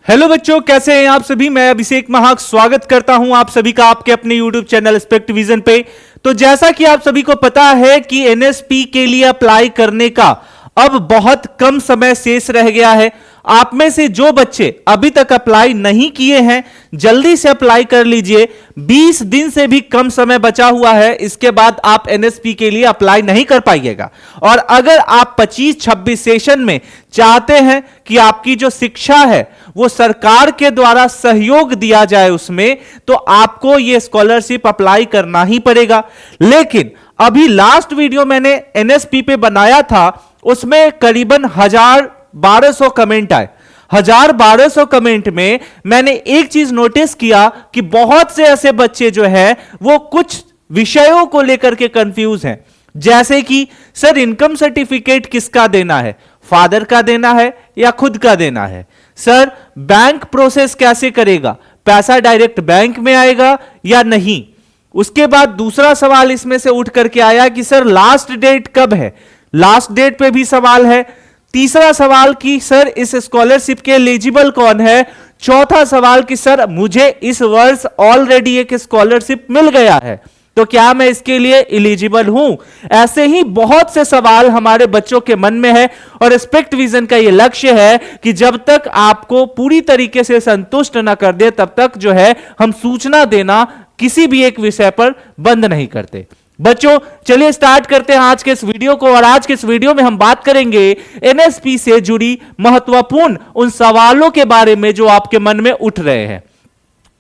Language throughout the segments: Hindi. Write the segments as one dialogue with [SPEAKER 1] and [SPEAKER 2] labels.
[SPEAKER 1] हेलो बच्चों, कैसे हैं आप सभी। मैं अभिषेक महाक स्वागत करता हूं आप सभी का आपके अपने यूट्यूब चैनल स्पेक्ट विजन पे। तो जैसा कि आप सभी को पता है कि एनएसपी के लिए अप्लाई करने का अब बहुत कम समय शेष रह गया है। आप में से जो बच्चे अभी तक अप्लाई नहीं किए हैं, जल्दी से अप्लाई कर लीजिए। 20 दिन से भी कम समय बचा हुआ है, इसके बाद आप एनएसपी के लिए अप्लाई नहीं कर पाइएगा। और अगर आप 25-26 सेशन में चाहते हैं कि आपकी जो शिक्षा है वो सरकार के द्वारा सहयोग दिया जाए उसमें, तो आपको ये स्कॉलरशिप अप्लाई करना ही पड़ेगा। लेकिन अभी लास्ट वीडियो मैंने एनएसपी पे बनाया था, उसमें करीबन 1200 कमेंट आए। 1200 कमेंट में मैंने एक चीज नोटिस किया कि बहुत से ऐसे बच्चे जो है वो कुछ विषयों को लेकर के कंफ्यूज हैं। जैसे कि सर, इनकम सर्टिफिकेट किसका देना है, फादर का देना है या खुद का देना है। सर, बैंक प्रोसेस कैसे करेगा, पैसा डायरेक्ट बैंक में आएगा या नहीं। उसके बाद दूसरा सवाल इसमें से उठ करके आया कि सर लास्ट डेट कब है, लास्ट डेट पे भी सवाल है। तीसरा सवाल कि सर इस स्कॉलरशिप के एलिजिबल कौन है। चौथा सवाल कि सर मुझे इस वर्ष ऑलरेडी एक स्कॉलरशिप मिल गया है, तो क्या मैं इसके लिए एलिजिबल हूं। ऐसे ही बहुत से सवाल हमारे बच्चों के मन में है और स्पेक्ट विजन का यह लक्ष्य है कि जब तक आपको पूरी तरीके से संतुष्ट ना कर दे तब तक जो है हम सूचना देना किसी भी एक विषय पर बंद नहीं करते। बच्चों चलिए स्टार्ट करते हैं आज के इस वीडियो को। और आज के इस वीडियो में हम बात करेंगे एनएसपी से जुड़ी महत्वपूर्ण उन सवालों के बारे में जो आपके मन में उठ रहे हैं।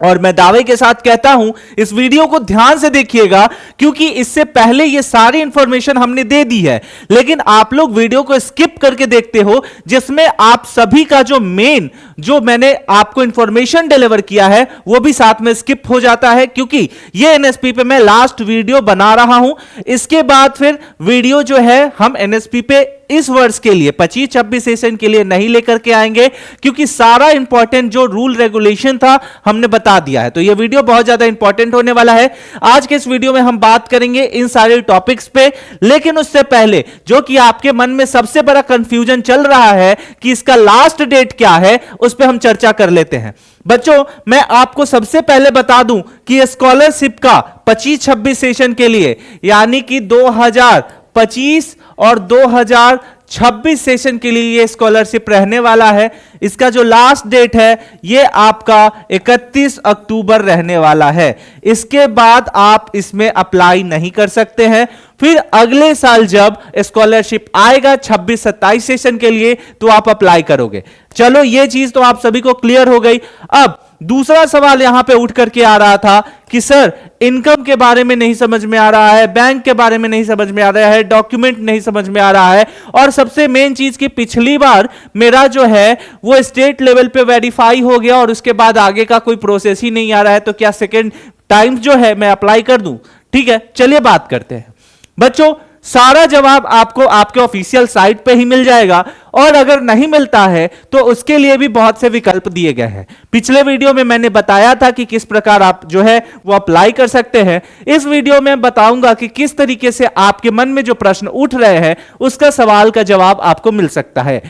[SPEAKER 1] और मैं दावे के साथ कहता हूं इस वीडियो को ध्यान से देखिएगा, क्योंकि इससे पहले ये सारी इंफॉर्मेशन हमने दे दी है, लेकिन आप लोग वीडियो को स्किप करके देखते हो, जिसमें आप सभी का जो मेन जो मैंने आपको इंफॉर्मेशन डिलीवर किया है वो भी साथ में स्किप हो जाता है। क्योंकि ये एनएसपी पे मैं लास्ट वीडियो बना रहा हूं, इसके बाद फिर वीडियो जो है हम एनएसपी पे इस वर्ष के लिए 25-26 सेशन के लिए नहीं लेकर के आएंगे, क्योंकि सारा इंपॉर्टेंट जो रूल रेगुलेशन था हमने बता दिया है। तो यह वीडियो बहुत ज्यादा इंपॉर्टेंट होने वाला है। आज के इस वीडियो में हम बात करेंगे इन सारे टॉपिक्स पे, लेकिन उससे पहले जो कि आपके मन में सबसे बड़ा कंफ्यूजन चल रहा है कि इसका लास्ट डेट क्या है, उस पर हम चर्चा कर लेते हैं। बच्चों मैं आपको सबसे पहले बता दूं कि स्कॉलरशिप का 25-26 सेशन के लिए, यानी कि 2025 और 2026 सेशन के लिए ये स्कॉलरशिप रहने वाला है। इसका जो लास्ट डेट है ये आपका 31 अक्टूबर रहने वाला है। इसके बाद आप इसमें अप्लाई नहीं कर सकते हैं। फिर अगले साल जब स्कॉलरशिप आएगा 26-27 सेशन के लिए तो आप अप्लाई करोगे। चलो ये चीज तो आप सभी को क्लियर हो गई। अब दूसरा सवाल यहां पे उठ करके आ रहा था कि सर इनकम के बारे में नहीं समझ में आ रहा है, बैंक के बारे में नहीं समझ में आ रहा है, डॉक्यूमेंट नहीं समझ में आ रहा है, और सबसे मेन चीज कि पिछली बार मेरा जो है वो स्टेट लेवल पे वेरीफाई हो गया और उसके बाद आगे का कोई प्रोसेस ही नहीं आ रहा है, तो क्या सेकेंड टाइम जो है मैं अप्लाई कर दूं। ठीक है, चलिए बात करते हैं। बच्चों सारा जवाब आपको आपके ऑफिशियल साइट पे ही मिल जाएगा, और अगर नहीं मिलता है तो उसके लिए भी बहुत से विकल्प दिए गए हैं। पिछले वीडियो में मैंने बताया था कि किस प्रकार आप जो है वो अप्लाई कर सकते हैं। इस वीडियो में बताऊंगा कि किस तरीके से आपके मन में जो प्रश्न उठ रहे हैं उसका सवाल का जवाब आपको मिल सकता है।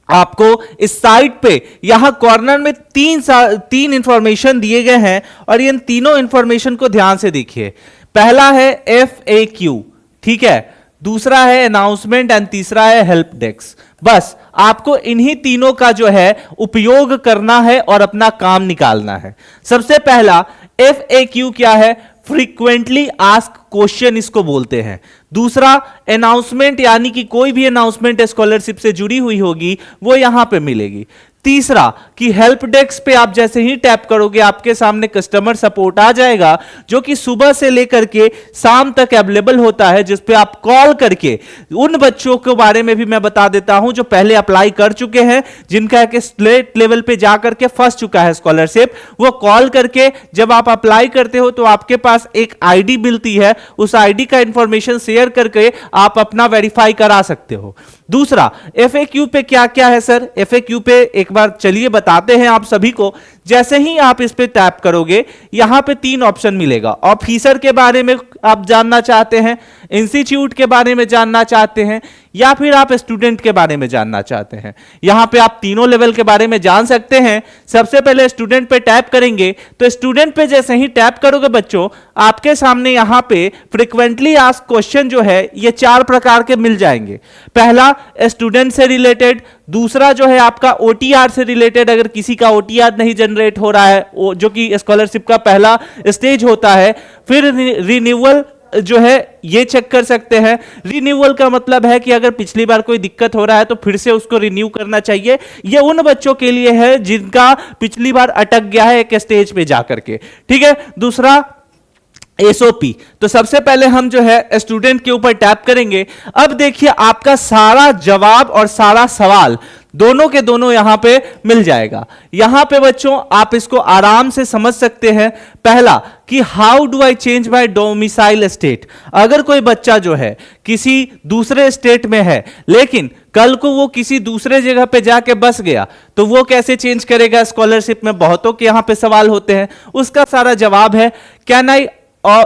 [SPEAKER 1] आपको इस साइट पे यहां कॉर्नर में तीन इंफॉर्मेशन दिए गए हैं, और इन तीनों इंफॉर्मेशन को ध्यान से देखिए। पहला है FAQ, ठीक है, दूसरा है अनाउंसमेंट एंड तीसरा है हेल्प डेस्क। बस आपको इन्हीं तीनों का जो है उपयोग करना है और अपना काम निकालना है। सबसे पहला FAQ क्या है, फ्रीक्वेंटली आस्क क्वेश्चन इसको बोलते हैं। दूसरा अनाउंसमेंट, यानी कि कोई भी अनाउंसमेंट स्कॉलरशिप से जुड़ी हुई होगी वो यहां पे मिलेगी। तीसरा कि हेल्प डेस्क पे आप जैसे ही टैप करोगे आपके सामने कस्टमर सपोर्ट आ जाएगा, जो कि सुबह से लेकर के शाम तक अवेलेबल होता है, जिस पे आप कॉल करके उन बच्चों के बारे में भी मैं बता देता हूं जो पहले अप्लाई कर चुके हैं, जिनका एक स्टेट लेवल पे जाकर के फंस चुका है स्कॉलरशिप। वो कॉल करके जब आप अप्लाई करते हो तो आपके पास एक आईडी मिलती है, उस आईडी का इंफॉर्मेशन शेयर करके आप अपना वेरीफाई करा सकते हो। दूसरा FAQ पे क्या क्या है सर, FAQ पे एक बार चलिए बताते हैं आप सभी को। जैसे ही आप इस पे टैप करोगे यहां पे 3 ऑप्शन मिलेगा। ऑफिसर के बारे में आप जानना चाहते हैं, इंस्टीट्यूट के बारे में जानना चाहते हैं, या फिर आप स्टूडेंट के बारे में जानना चाहते हैं, यहां पे आप तीनों लेवल के बारे में जान सकते हैं। सबसे पहले स्टूडेंट पे टैप करेंगे, तो स्टूडेंट पे जैसे ही टैप करोगे बच्चों, आपके सामने यहां पे फ्रीक्वेंटली आस्क्ड क्वेश्चन जो है ये 4 प्रकार के मिल जाएंगे। पहला स्टूडेंट से रिलेटेड, दूसरा जो है आपका ओटीआर से रिलेटेड, अगर किसी का ओटीआर नहीं जनरेट हो रहा है, जो कि स्कॉलरशिप का पहला स्टेज होता है। फिर रिन्यूअल जो है ये चेक कर सकते हैं। रिन्यूअल का मतलब है कि अगर पिछली बार कोई दिक्कत हो रहा है तो फिर से उसको रिन्यू करना चाहिए। ये उन बच्चों के लिए है जिनका पिछली बार अटक गया है एक स्टेज पे जाकर के, ठीक है। दूसरा एसओपी, तो सबसे पहले हम जो है स्टूडेंट के ऊपर टैप करेंगे। अब देखिए आपका सारा जवाब और सारा सवाल दोनों के दोनों यहां पे मिल जाएगा। यहां पे बच्चों आप इसको आराम से समझ सकते हैं। पहला कि how do I change my domicile state, अगर कोई बच्चा जो है किसी दूसरे स्टेट में है लेकिन कल को वो किसी दूसरे जगह पे जाके बस गया तो वो कैसे चेंज करेगा स्कॉलरशिप में, बहुतों के यहां पे सवाल होते हैं। उसका सारा जवाब है can I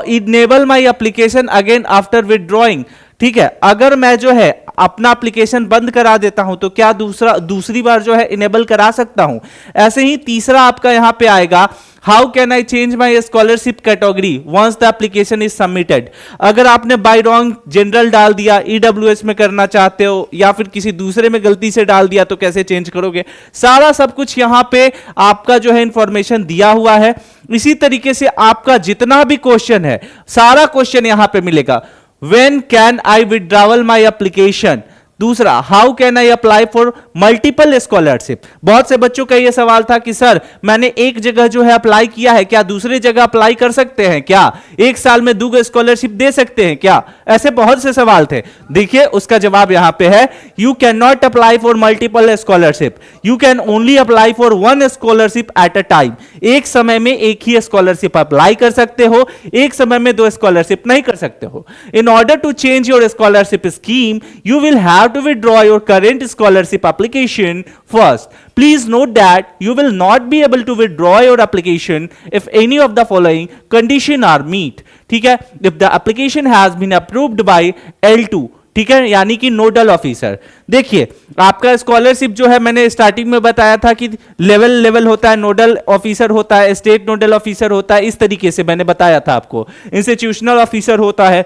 [SPEAKER 1] enable my application again after withdrawing, ठीक है। अगर मैं जो है अपना एप्लीकेशन बंद करा देता हूं तो क्या दूसरी बार जो है इनेबल करा सकता हूं। ऐसे ही तीसरा आपका यहां पे आएगा how can I change my scholarship category once the application is submitted. अगर आपने बाय रॉन्ग जनरल डाल दिया, ईडब्ल्यूएस में करना चाहते हो या फिर किसी दूसरे में गलती से डाल दिया तो कैसे चेंज करोगे। सारा सब कुछ यहां पे आपका जो है इंफॉर्मेशन दिया हुआ है। इसी तरीके से आपका जितना भी क्वेश्चन है सारा क्वेश्चन यहां पे मिलेगा। When can I withdraw my application? दूसरा how can I apply for multiple scholarship. बहुत से बच्चों का यह सवाल था कि सर मैंने एक जगह जो है अप्लाई किया है, क्या दूसरी जगह अप्लाई कर सकते हैं, क्या एक साल में 2 स्कॉलरशिप दे सकते हैं क्या, ऐसे बहुत से सवाल थे। देखिए उसका जवाब यहां पे है you can not apply for multiple scholarship, you can only apply for 1 scholarship at a time. एक समय में एक ही स्कॉलरशिप अप्लाई कर सकते हो, एक समय में 2 स्कॉलरशिप नहीं कर सकते हो। In order to change your scholarship scheme you will have to withdraw your current scholarship application first. Please note that you will not be able to withdraw your application if any of the following condition are met. ठीक है, if the application has been approved by L2, ठीक है, यानी कि नोडल ऑफिसर। देखिए आपका स्कॉलरशिप जो है मैंने स्टार्टिंग में बताया था कि लेवल होता है, नोडल ऑफिसर होता है, स्टेट नोडल ऑफिसर होता है, इस तरीके से मैंने बताया था आपको, इंस्टीट्यूशनल ऑफिसर होता है।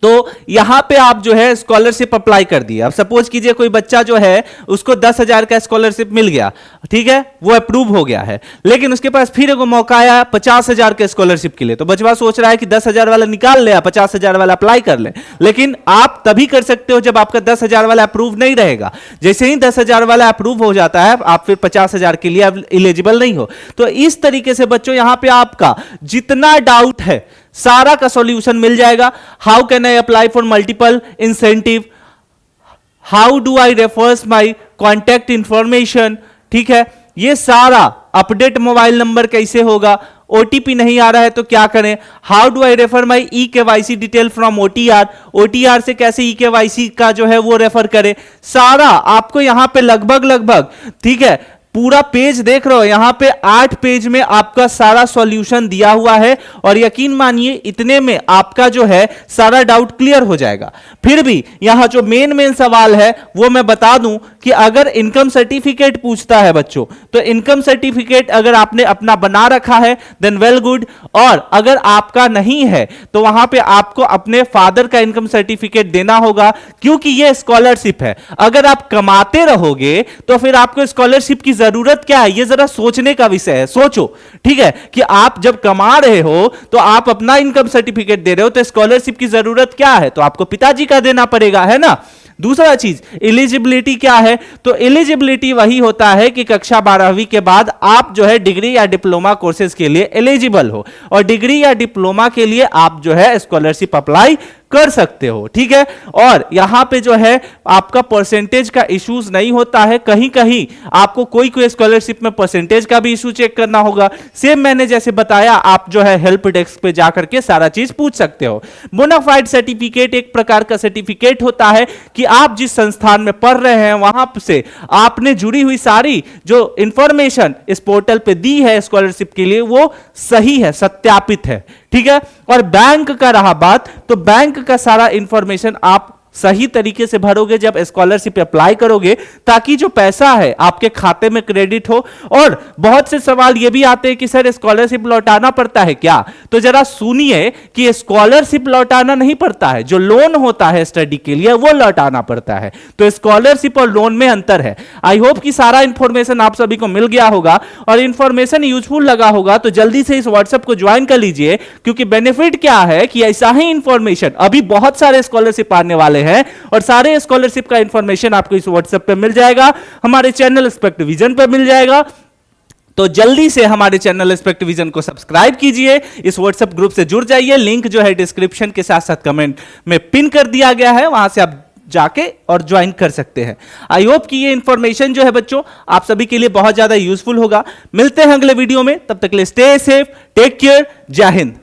[SPEAKER 1] तो यहां पे आप जो है स्कॉलरशिप अप्लाई कर दिए। अब सपोज कीजिए कोई बच्चा जो है उसको 10,000 का स्कॉलरशिप मिल गया, ठीक है, वो अप्रूव हो गया है, लेकिन उसके पास फिर एक मौका आया 50,000 के स्कॉलरशिप के लिए। तो बच्चा सोच रहा है कि 10,000 वाला निकाल ले, 50,000 वाला अप्लाई कर ले। लेकिन आप तभी कर सकते हो जब आपका 10,000 वाला अप्रूव नहीं रहेगा। जैसे ही 10,000 वाला अप्रूव हो जाता है आप फिर 50,000 के लिए एलिजिबल नहीं हो। तो इस तरीके से बच्चों यहां पे आपका जितना डाउट है सारा का सॉल्यूशन मिल जाएगा। How can I apply for multiple incentive, how do I refers my contact information, ठीक है, ये सारा अपडेट मोबाइल नंबर कैसे होगा, ओटीपी नहीं आ रहा है तो क्या करें, how do I refer my e-KYC detail from OTR, OTR से कैसे ई-केवाईसी का जो है वो रेफर करें, सारा आपको यहां पे लगभग ठीक है पूरा पेज देख रहे हो, यहां पे 8 पेज में आपका सारा सॉल्यूशन दिया हुआ है। और यकीन मानिए इतने में आपका जो है सारा डाउट क्लियर हो जाएगा। फिर भी यहां जो मेन सवाल है वो मैं बता दूं कि अगर इनकम सर्टिफिकेट पूछता है बच्चों, तो इनकम सर्टिफिकेट अगर आपने अपना बना रखा है देन वेल गुड, और अगर आपका नहीं है तो वहां पे आपको अपने फादर का इनकम सर्टिफिकेट देना होगा, क्योंकि ये स्कॉलरशिप है। अगर आप कमाते रहोगे तो फिर आपको स्कॉलरशिप की जरूरत क्या है, ये जरा सोचने का विषय है। सोचो, ठीक है, कि आप जब कमा रहे हो तो आप अपना इनकम सर्टिफिकेट दे रहे हो, तो स्कॉलरशिप की जरूरत क्या है, तो आपको पिताजी का देना पड़ेगा, है ना। दूसरा चीज एलिजिबिलिटी क्या है, तो एलिजिबिलिटी वही होता है कि कक्षा 12वीं के बाद आप जो है डिग्री या डिप्लोमा कोर्सेज के लिए एलिजिबल हो, और डिग्री या डिप्लोमा के लिए आप जो है स्कॉलरशिप अप्लाई कर सकते हो, ठीक है। और यहां पे जो है आपका परसेंटेज का इश्यूज नहीं होता है, कहीं कहीं आपको कोई स्कॉलरशिप में परसेंटेज का भी इशू चेक करना होगा। सेम मैंने जैसे बताया, आप जो है हेल्प डेस्क पे जाकर के सारा चीज पूछ सकते हो। बोनाफाइड सर्टिफिकेट एक प्रकार का सर्टिफिकेट होता है कि आप जिस संस्थान में पढ़ रहे हैं वहां से आपने जुड़ी हुई सारी जो इंफॉर्मेशन इस पोर्टल पे दी है स्कॉलरशिप के लिए वो सही है, सत्यापित है, ठीक है। और बैंक का रहा बात, तो बैंक का सारा इंफॉर्मेशन आप सही तरीके से भरोगे जब स्कॉलरशिप अप्लाई करोगे, ताकि जो पैसा है आपके खाते में क्रेडिट हो। और बहुत से सवाल ये भी आते हैं कि सर स्कॉलरशिप लौटाना पड़ता है क्या? तो जरा सुनिए कि स्कॉलरशिप लौटाना नहीं पड़ता है, जो लोन होता है स्टडी के लिए वो लौटाना पड़ता है। तो स्कॉलरशिप और लोन में अंतर है। आई होप कि सारा इंफॉर्मेशन आप सभी को मिल गया होगा और इंफॉर्मेशन यूजफुल लगा होगा, तो जल्दी से इस व्हाट्सएप को ज्वाइन कर लीजिए, क्योंकि बेनिफिट क्या है कि ऐसा ही इंफॉर्मेशन अभी बहुत सारे स्कॉलरशिप आने वाले हैं और सारे स्कॉलरशिप का इंफॉर्मेशन आपको इस व्हाट्सएप पे मिल जाएगा, हमारे चैनल स्पेक्ट विजन पे मिल जाएगा। तो जल्दी से हमारे चैनल स्पेक्ट विजन को सब्सक्राइब कीजिए, इस व्हाट्सएप ग्रुप से जुड़ जाइए। लिंक जो है डिस्क्रिप्शन के साथ साथ कमेंट में पिन कर दिया गया है, वहां से आप जाके और ज्वाइन कर सकते हैं। आई होप कि ये इंफॉर्मेशन जो है बच्चों आप सभी के लिए बहुत ज्यादा यूजफुल होगा। मिलते हैं अगले वीडियो में, तब तक के लिए स्टे सेफ, टेक केयर, जय हिंद।